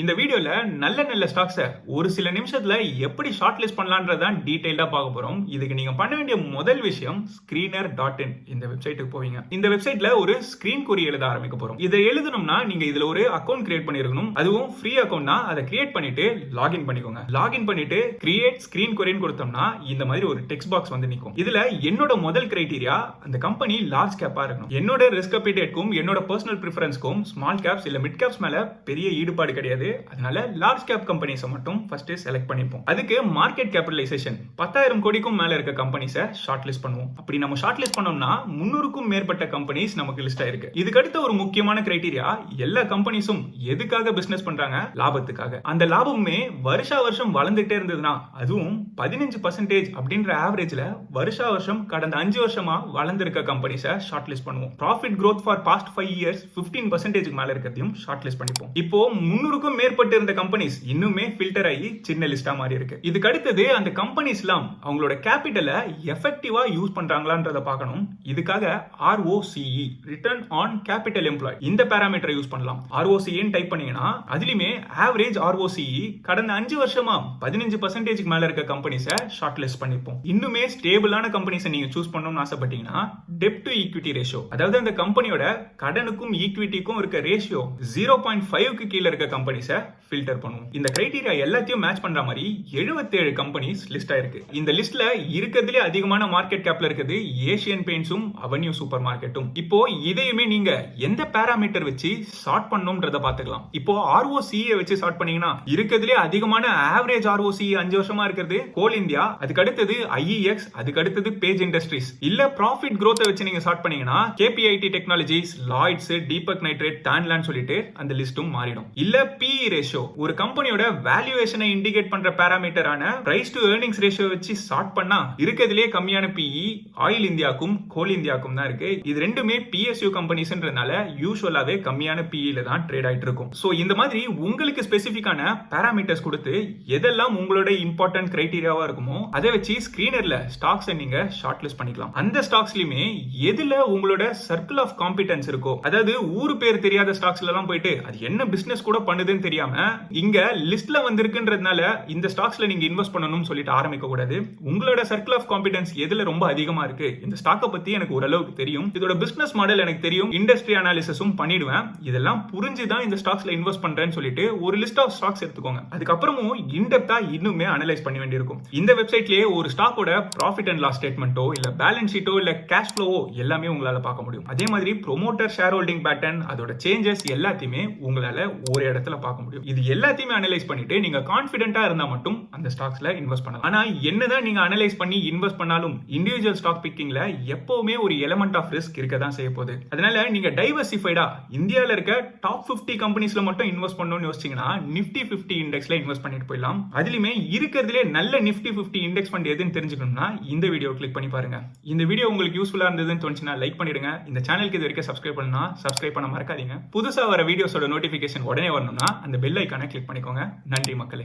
இந்த வீடியோல நல்ல நல்ல ஸ்டாக்ஸை ஒரு சில நிமிஷத்துல எப்படி ஷார்ட் லிஸ்ட் பண்ணலான்றதான் டீடைல்டா பார்க்க போறோம். இதுக்கு நீங்க பண்ண வேண்டிய முதல் விஷயம் screener.in இந்த வெப்சைட்டுக்கு போவீங்க. இந்த வெப்சைட்ல ஒரு ஸ்கிரீன் குறி எழுத ஆரம்பிக்க போறோம். இதை எழுதணும்னா நீங்க இதுல ஒரு அக்கவுண்ட் கிரியேட் பண்ணிருக்கணும். அதுவும் ஃப்ரீ அக்கவுண்ட்னா அதை கிரியேட் பண்ணிட்டு லாகின் பண்ணிக்கோங்க. லாகின் பண்ணிட்டு கிரியேட் ஸ்கிரீன் குறின்னு கொடுத்தோம்னா இந்த மாதிரி ஒரு டெக்ஸ்ட் பாக்ஸ் வந்து நிற்கும். இதுல என்னோட முதல் கிரைட்டீரியா அந்த கம்பெனி லார்ஜ் கேப்பா இருக்கணும். என்னோட ரிஸ்க் அப்பிடேட்க்கும் என்னோட பர்சனல் ப்ரிஃபரன்ஸ்க்கும் ஸ்மால் கேப்ஸ் இல்ல மிட் கேப்ஸ் மேல பெரிய ஈடுபாடு கிடையாது. அதனால லார்ஜ் கேப் கம்பெனிஸை மட்டும் ஃபர்ஸ்ட் செலக்ட் பண்ணிப்போம். அதுக்கு மார்க்கெட் கேபிட்டலைசேஷன் 10,000 கோடிக்கும் மேல இருக்க கம்பெனிஸை ஷார்ட் லிஸ்ட் பண்ணுவோம். அப்படி நம்ம ஷார்ட் லிஸ்ட் பண்ணோம்னா 300க்கும் மேற்பட்ட கம்பெனிஸ் நமக்கு லிஸ்ட் ஆயிருக்கு. இதுக்கு அடுத்த ஒரு முக்கியமான கிரைட்டீரியா எல்லா கம்பெனிஸும் எதுக்காக பிசினஸ் பண்றாங்க? லாபத்துக்காக. அந்த லாபமே வருஷா வருஷம் வளர்ந்துட்டே இருந்ததுன்னா அதுவும் 15% அப்படின்ற ஆவரேஜ்ல வருஷா வருஷம் கடந்த 5 வருஷமா வளர்ந்திருக்க கம்பெனிஸை ஷார்ட் லிஸ்ட் பண்ணுவோம். Profit growth for past 5 years 15% மேல இருக்கிறதையும் ஷார்ட் லிஸ்ட் பண்ணிப்போம். இப்போ 300க்கும் மேற்பட்டு இருந்த கம்பெனிஸ் இன்னுமே ஃபில்டர் ஆகி சின்ன லிஸ்டா மாறி இருக்கு. இதுக்கு அடுத்தது அந்த கம்பெனிஸ்லாம் அவங்களோட கேபிட்டலை எஃபெக்டிவா யூஸ் பண்றாங்களான்றத பார்க்கணும். இதுக்காக ROCE return on capital employee இந்த பாராமீட்டரை யூஸ் பண்ணலாம். ROCE டைப் பண்ணீங்கன்னா அதுலயுமே ஆவரேஜ் ROCE கடந்த 5 வருஷமா 15% மேல இருக்க கம்பெனிஸை ஷார்ட் லிஸ்ட் பண்ணிப்போம். இன்னுமே ஸ்டேபிளான கம்பெனிஸை நீங்க சூஸ் பண்ணணும்னு ஆசைப்பட்டீங்கன்னா டெப்ட் டு ஈக்விட்டி ரேஷியோ, அதாவது அந்த கம்பெனியோட கடனுக்கும் ஈக்விட்டிக்கும் இருக்க ரேஷியோ 0.5க்கு கீழே இருக்க கம்பெனிஸை ஃபில்டர் பண்ணுவோம். இந்த கிரைட்டீரியா எல்லாத்தையும் மேட்ச் பண்ற மாதிரி 77 கம்பெனிஸ் லிஸ்ட் ஆயிருக்கு. இந்த லிஸ்ட்ல இருக்கிறதுலே அதிகமான மார்க்கெட் கேப்ல இருக்குது ஏசியன் பெயிண்ட்ஸும் அவென்யூ சூப்பர் மார்க்கெட்டும். இப்போ இதையுமே நீங்க எந்த பாராமீட்டர் வச்சு சார்ட் பண்ணணும்ன்றத பாத்துக்கலாம். இப்போ ROCE வச்சு சார்ட் பண்ணீங்கன்னா இருக்கிறதுலே அதிகமான ஆவரேஜ் ROCE 5 வருஷமா இருக்கிறது கோல் இந்தியா, அதுக்கு அடுத்தது IEX, அதுக்கு அடுத்தது பேஜ் இண்டஸ்ட்ரீஸ். இல்ல ப்ராஃபிட் growth வச்சு நீங்க சார்ட் பண்ணீங்கன்னா KPIT technologies, Lloyds, Deepak nitrate, டான்லான்னு சொல்லிட்டு அந்த லிஸ்டும் மாறிடும். இல்ல PE ரேஷியோ, ஒரு கம்பெனியோட வேல்யூவேஷனை இண்டிகேட் பண்ற பாராமீட்டரான பிரைஸ் டு earnings ரேஷியோ வச்சு சார்ட் பண்ணா இருக்கிறதுலே கம்மியான PE ஆயில் இந்தியாக்கும் கோல் இந்தியாக்கும் தான் இருக்கு. இது ரெண்டுமே PSU கம்பெனிஸ்ன்றதுனால யூசுவலாவே கம்மியான PE ல தான் ட்ரேட் ஆயிட்டு இருக்கும். சோ இந்த மாதிரி உங்களுக்கு ஸ்பெசிபிக்கான பாராமீட்டர்ஸ் கொடுத்து எதெல்லாம் உங்களோட இம்பார்ட்டன்ட் கிரைட்டீரியாவா இருக்குமோ அதை வச்சு ஸ்கிரீனர்ல ஸ்டாக்ஸ் நீங்க ஷார்ட் லிஸ்ட் பண்ணிக்கலாம். அந்த ஸ்டாக்ஸ்லயுமே எதுல உங்களோட சர்க்கிள் ஆஃப் காம்பிடன்ஸ் இருக்கோ, அதாவது ஊரு பேர் தெரியாத ஸ்டாக்ஸ்ல எல்லாம் போயிட்டு அது என்ன பிசினஸ் கூட பண்ணுதுன்னு தெரியாம இங்க லிஸ்ட்ல வந்திருக்குன்றதுனால இந்த ஸ்டாக்ஸ்ல நீங்க இன்வெஸ்ட் பண்ணணும்னு சொல்லிட்டு ஆரம்பிக்க கூடாது. உங்களோட சர்க்கிள் ஆஃப் காம்பிடன்ஸ் எதுல ரொம்ப அதிகமா இருக்கு, இந்த ஸ்டாக்கை பத்தி எனக்கு ஓரளவுக்கு தெரியும், இதோட பிசினஸ் மாடல் எனக்கு தெரியும், இண்டஸ்ட்ரி அனாலிசிஸும் பண்ணிடுவேன், இதெல்லாம் புரிஞ்சுதான் இந்த ஸ்டாக்ஸ்ல இன்வெஸ்ட் பண்றேன்னு சொல்லிட்டு ஒரு லிஸ்ட் ஆஃப் ஸ்டாக்ஸ் எடுத்துக்கோங்க. அதுக்கப்புறமும் இன்டெப்தா இன்னுமே அனலைஸ் பண்ண வேண்டியிருக்கும். இந்த வெப்சைட்லயே ஒரு ஸ்டாக்கோட ப்ராஃபிட் அண்ட் லாஸ் ஸ்டேட்மெண்ட்டோ இல்ல பேலன்ஸ் ஷீட்டோ இல்ல கேஷ் ஃப்ளோவோ எல்லாமே உங்களால பார்க்க முடியும். அதே மாதிரி ப்ரோமோட்டர் ஷேர் ஹோல்டிங் பேட்டர்ன், அதோட சேஞ்சஸ் எல்லாத்தையுமே உங்களால ஒரு இடத்துல பார்க்க முடியும். இது எல்லாத்தையுமே அனலைஸ் பண்ணிட்டு நீங்க கான்ஃபிடென்ட்டா இருந்தா மட்டும் அந்த ஸ்டாக்ஸ்ல இன்வெஸ்ட் பண்ணலாம். ஆனா என்னதான் நீங்க அனலைஸ் பண்ணி இன்வெஸ்ட் பண்ணாலும் இண்டிவிஜுவல் ஸ்டாக் பிக்கிங்ல எப்பவுமே ஒரு எலிமெண்ட் ஆஃப் ரிஸ்க் இருக்க தான் செய்ய போகுது. அதனால நீங்க டைவர்சிஃபைடா இந்தியால இருக்க டாப் 50 கம்பெனிஸ்ல மட்டும் இன்வெஸ்ட் பண்ணணும்னு யோசிச்சீங்கன்னா நிஃப்டி 50 இண்டெக்ஸ்ல இன்வெஸ்ட் பண்ணிட்டு போயிடலாம். அதுலயுமே இருக்கிறதுலே நல்ல நிஃப்டி 50 இண்டெக்ஸ் ஃபண்ட் எதுன்னு தெரிஞ்சுக்கணும்னா இந்த வீடியோ கிளிக் பண்ணி பாருங்க. இந்த வீடியோ உங்களுக்கு யூஸ்ஃபுல்லா இருந்ததுன்னு தோணுச்சுன்னா லைக் பண்ணிடுங்க. இந்த சேனலுக்கு இது வரைக்கும் சப்ஸ்கிரைப் பண்ணா சப்ஸ்கிரைப் பண்ண மறக்காதீங்க. புதுசா வர வீடியோஸோட நோட்டிபிகேஷன் உடனே வரணும்னா அந்த பெல் ஐகானை கிளிக் பண்ணிக்கோங்க. நன்றி மக்களே.